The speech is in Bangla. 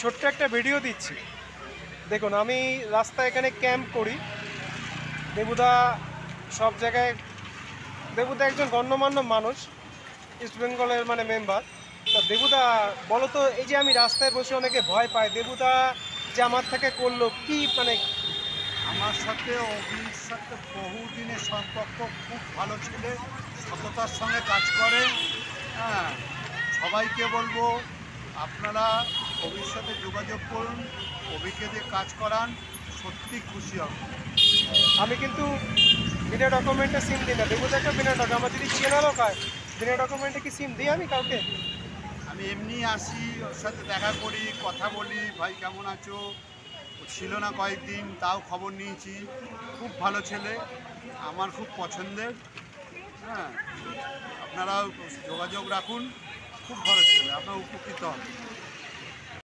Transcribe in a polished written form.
ছোট্ট একটা ভিডিও দিচ্ছি। দেখুন, আমি রাস্তায় এখানে ক্যাম্প করি। দেবুদা সব জায়গায়, দেবুদা একজন গণ্যমান্য মানুষ, ইস্ট বেঙ্গলের মানে মেম্বার। তা দেবুদা বলো তো, এই যে আমি রাস্তায় বসে অনেকে ভয় পায়, দেবুদা যে আমার থেকে করলো কি মানে? আমার সাথে অভির সাথে বহুদিনের সম্পর্ক, খুব ভালো ছেলে, সততার সঙ্গে কাজ করে। হ্যাঁ, সবাইকে বলবো আপনারা অভির সাথে যোগাযোগ করুন, অভিকে দিয়ে কাজ করান, সত্যি খুশি হবে। আমি কিন্তু বিনা ডকুমেন্টে সিম দিই না, দেবুদাকে বিনা ডকুমেন্ট, আমার যদি চেনা লোক হয় বিনা ডকুমেন্টে কি সিম দিই আমি কাউকে? আমি এমনি আসি, ওর সাথে দেখা করি, কথা বলি, ভাই কেমন আছো। ও ছিল না কয়েকদিন, তাও খবর নিয়েছি। খুব ভালো ছেলে, আমার খুব পছন্দের। হ্যাঁ, আপনারাও যোগাযোগ রাখুন, খুব ভালো ছেলে, আপনার উপকৃত হবে।